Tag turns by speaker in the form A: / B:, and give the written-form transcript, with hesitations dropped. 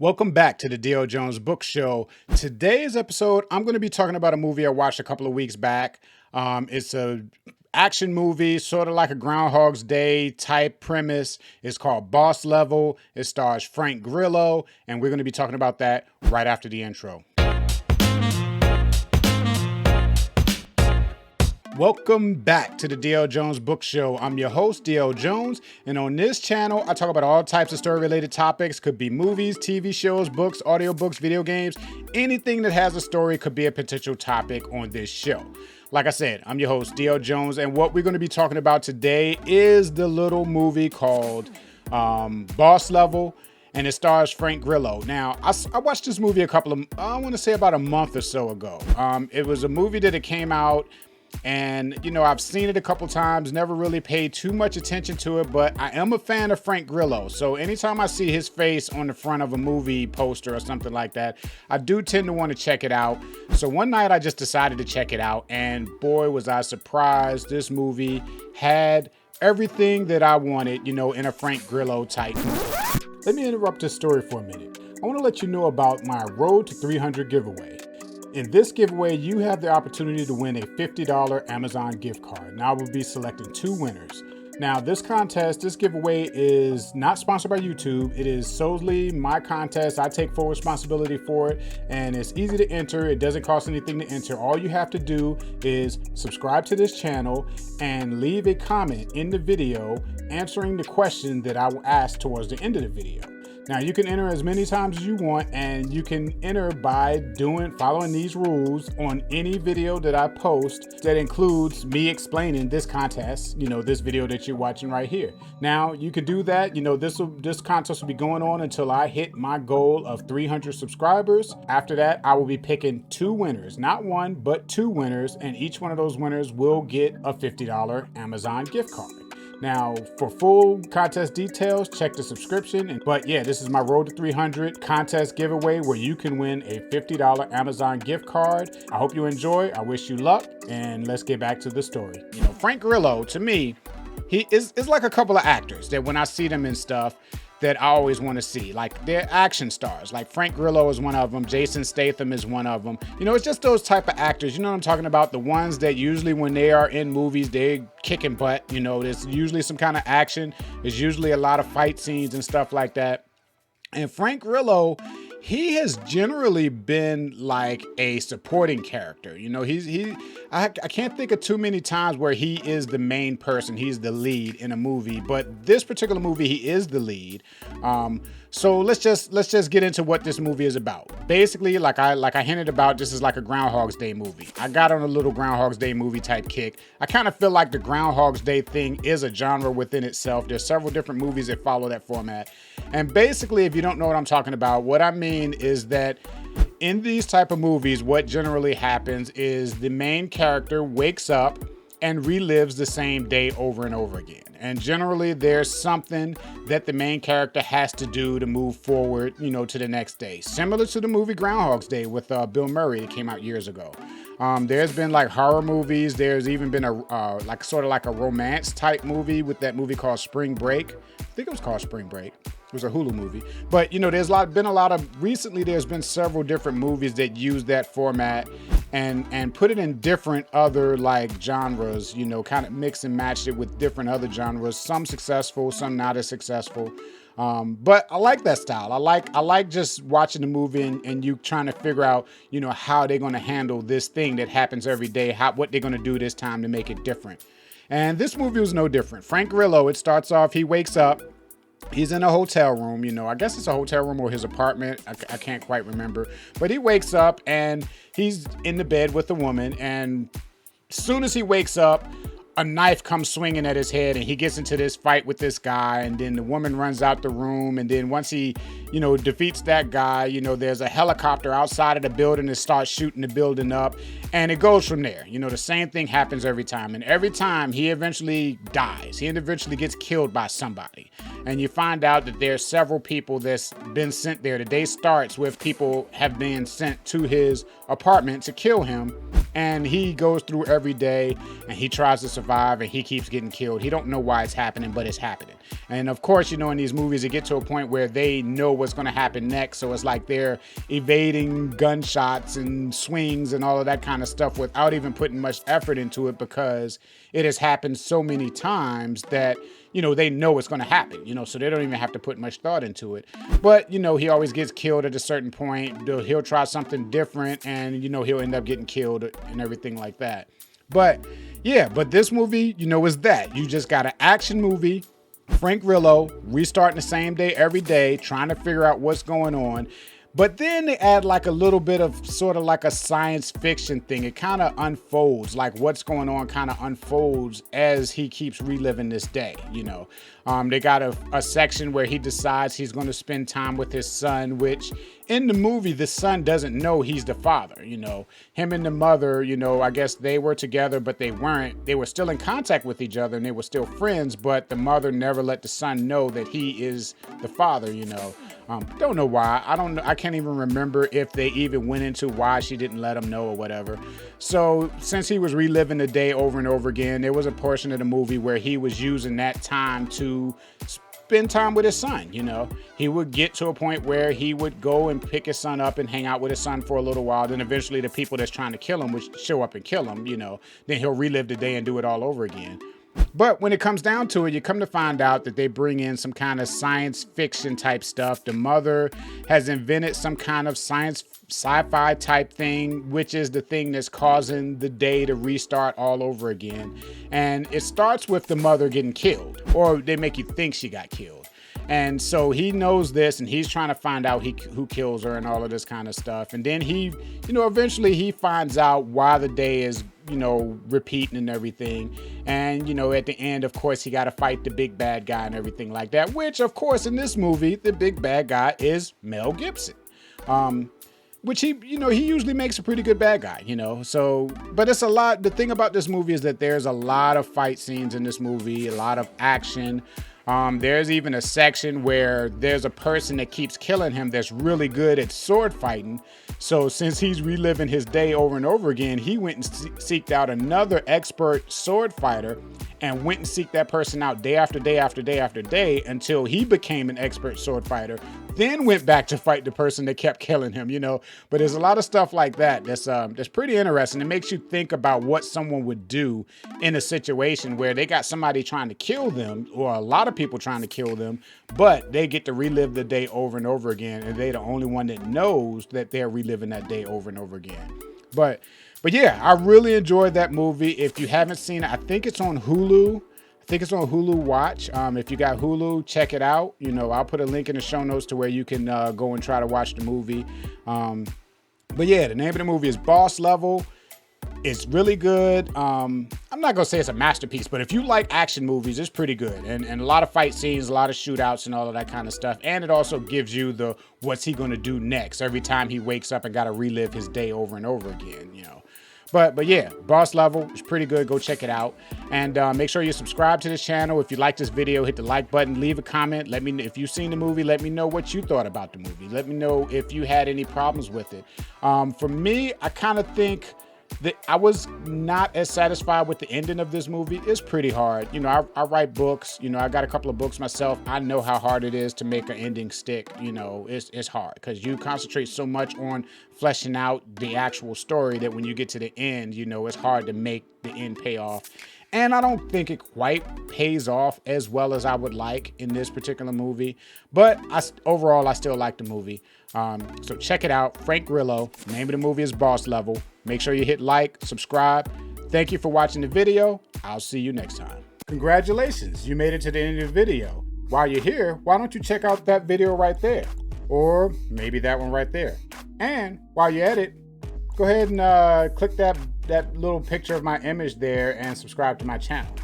A: Welcome back to the D.L. Jones Book Show. Today's episode, I'm going to be talking about a movie I watched a couple of weeks back. It's a action movie, sort of like a Groundhog's Day type premise. It's called Boss Level. It stars Frank Grillo, and we're going to be talking about that right after the intro. Welcome back to the D.L. Jones Book Show. I'm your host, D.L. Jones, and on this channel, I talk about all types of story-related topics. Could be movies, TV shows, books, audiobooks, video games. Anything that has a story could be a potential topic on this show. Like I said, I'm your host, D.L. Jones, and what we're going to be talking about today is the little movie called Boss Level, and it stars Frank Grillo. Now, I watched this movie about a month or so ago. It was a movie that it came out, and, I've seen it a couple times, never really paid too much attention to it, but I am a fan of Frank Grillo. So anytime I see his face on the front of a movie poster or something like that, I do tend to want to check it out. So one night I just decided to check it out, and boy, was I surprised. This movie had everything that I wanted, in a Frank Grillo type movie. Let me interrupt this story for a minute. I want to let you know about my Road to 300 giveaway. In this giveaway, you have the opportunity to win a $50 Amazon gift card. Now I will be selecting two winners. Now this giveaway is not sponsored by YouTube. It is solely my contest. I take full responsibility for it, and it's easy to enter. It doesn't cost anything to enter. All you have to do is subscribe to this channel and leave a comment in the video answering the question that I will ask towards the end of the video. Now you can enter as many times as you want, and you can enter by following these rules on any video that I post that includes me explaining this contest, this video that you're watching right here. Now you can do that. This contest will be going on until I hit my goal of 300 subscribers. After that, I will be picking two winners, not one, but two winners, and each one of those winners will get a $50 Amazon gift card. Now, for full contest details, check the subscription. But yeah, this is my Road to 300 contest giveaway where you can win a $50 Amazon gift card. I hope you enjoy. I wish you luck, and let's get back to the story. Frank Grillo, to me, he is like a couple of actors that when I see them in stuff that I always want to see. Like, they're action stars. Like, Frank Grillo is one of them. Jason Statham is one of them. It's just those type of actors. You know what I'm talking about? The ones that usually when they are in movies, they're kicking butt. There's usually some kind of action. There's usually a lot of fight scenes and stuff like that. And Frank Grillo, he has generally been like a supporting character. I can't think of too many times where he is the main person. He's the lead in a movie, but this particular movie, he is the lead. So let's just get into what this movie is about. Basically, like I hinted about, this is like a Groundhog's Day movie. I got on a little Groundhog's Day movie type kick. I kind of feel like the Groundhog's Day thing is a genre within itself. There's several different movies that follow that format. And basically, if you don't know what I'm talking about, what I mean is that in these type of movies, what generally happens is the main character wakes up and relives the same day over and over again. And generally there's something that the main character has to do to move forward, to the next day. Similar to the movie Groundhog's Day with Bill Murray that came out years ago. There's been like horror movies. There's even been a sort of like a romance type movie with that movie called Spring Break. I think it was called Spring Break. It was a Hulu movie. But, recently there's been several different movies that use that format and put it in different other like genres, kind of mix and match it with different other genres, some successful, some not as successful. But I like that style. I like just watching the movie and you trying to figure out, how they're going to handle this thing that happens every day, what they're going to do this time to make it different. And this movie was no different. Frank Grillo, it starts off, he wakes up. He's in a hotel room, I guess it's a hotel room or his apartment. I can't quite remember. But he wakes up and he's in the bed with a woman. And as soon as he wakes up, a knife comes swinging at his head and he gets into this fight with this guy. And then the woman runs out the room. And then once he, defeats that guy, there's a helicopter outside of the building that starts shooting the building up. And it goes from there. The same thing happens every time. And every time he eventually dies. He eventually gets killed by somebody. And you find out that there's several people that's been sent there. The day starts with people have been sent to his apartment to kill him. And he goes through every day and he tries to survive and he keeps getting killed. He don't know why it's happening, but it's happening. And of course, you know, in these movies, it gets to a point where they know what's going to happen next. So it's like they're evading gunshots and swings and all of that kind of stuff without even putting much effort into it, because it has happened so many times that, you know, they know it's going to happen, you know, so they don't even have to put much thought into it. But, you know, he always gets killed at a certain point. He'll try something different and, you know, he'll end up getting killed and everything like that. But yeah, but this movie, you know, is that. You just got an action movie, Frank Grillo restarting the same day every day, trying to figure out what's going on. But then they add like a little bit of sort of like a science fiction thing. It kind of unfolds, like what's going on kind of unfolds as he keeps reliving this day, you know. They got a section where he decides he's going to spend time with his son, which in the movie, the son doesn't know he's the father, you know. Him and the mother, you know, I guess they were together, but they weren't. They were still in contact with each other and they were still friends, but the mother never let the son know that he is the father, you know. Don't know why. I can't even remember if they even went into why she didn't let him know or whatever. So since he was reliving the day over and over again, there was a portion of the movie where he was using that time to spend time with his son, you know. He would get to a point where he would go and pick his son up and hang out with his son for a little while. Then eventually the people that's trying to kill him would show up and kill him, you know. Then he'll relive the day and do it all over again. But when it comes down to it, you come to find out that they bring in some kind of science fiction type stuff. The mother has invented some kind of sci-fi type thing, which is the thing that's causing the day to restart all over again. And it starts with the mother getting killed, or they make you think she got killed. And so he knows this and he's trying to find out who kills her and all of this kind of stuff. And then he, you know, eventually he finds out why the day is, you know, repeating and everything. And, you know, at the end, of course, he got to fight the big bad guy and everything like that, which, of course, in this movie, the big bad guy is Mel Gibson. Which he usually makes a pretty good bad guy, you know. So, but it's a lot. The thing about this movie is that there's a lot of fight scenes in this movie, a lot of action. There's even a section where there's a person that keeps killing him that's really good at sword fighting. So since he's reliving his day over and over again, he went and seeked out another expert sword fighter and went and seeked that person out day after day after day after day until he became an expert sword fighter, then went back to fight the person that kept killing him, you know. But there's a lot of stuff like that that's pretty interesting. It makes you think about what someone would do in a situation where they got somebody trying to kill them, or a lot of people trying to kill them, but they get to relive the day over and over again, and they're the only one that knows that they're reliving that day over and over again. But yeah, I really enjoyed that movie. If you haven't seen it, I think it's on Hulu. I think it's on Hulu Watch. If you got Hulu, check it out. You know, I'll put a link in the show notes to where you can go and try to watch the movie. But yeah, the name of the movie is Boss Level. It's really good. I'm not going to say it's a masterpiece, but if you like action movies, it's pretty good. And a lot of fight scenes, a lot of shootouts and all of that kind of stuff. And it also gives you the what's he going to do next every time he wakes up and got to relive his day over and over again, you know. But yeah, Boss Level is pretty good. Go check it out. And make sure you subscribe to this channel. If you like this video, hit the like button, leave a comment. Let me know if you've seen the movie. Let me know what you thought about the movie. Let me know if you had any problems with it. For me, I kind of think that I was not as satisfied with the ending of this movie. It's pretty hard. You know, I write books. You know, I got a couple of books myself. I know how hard it is to make an ending stick. You know, it's hard because you concentrate so much on fleshing out the actual story that when you get to the end, you know, it's hard to make the end pay off. And I don't think it quite pays off as well as I would like in this particular movie. But overall, I still like the movie. So check it out. Frank Grillo. Name of the movie is Boss Level. Make sure you hit like, subscribe. Thank you for watching the video. I'll see you next time. Congratulations. You made it to the end of the video. While you're here, why don't you check out that video right there? Or maybe that one right there. And while you're at it, go ahead and click that little picture of my image there and subscribe to my channel.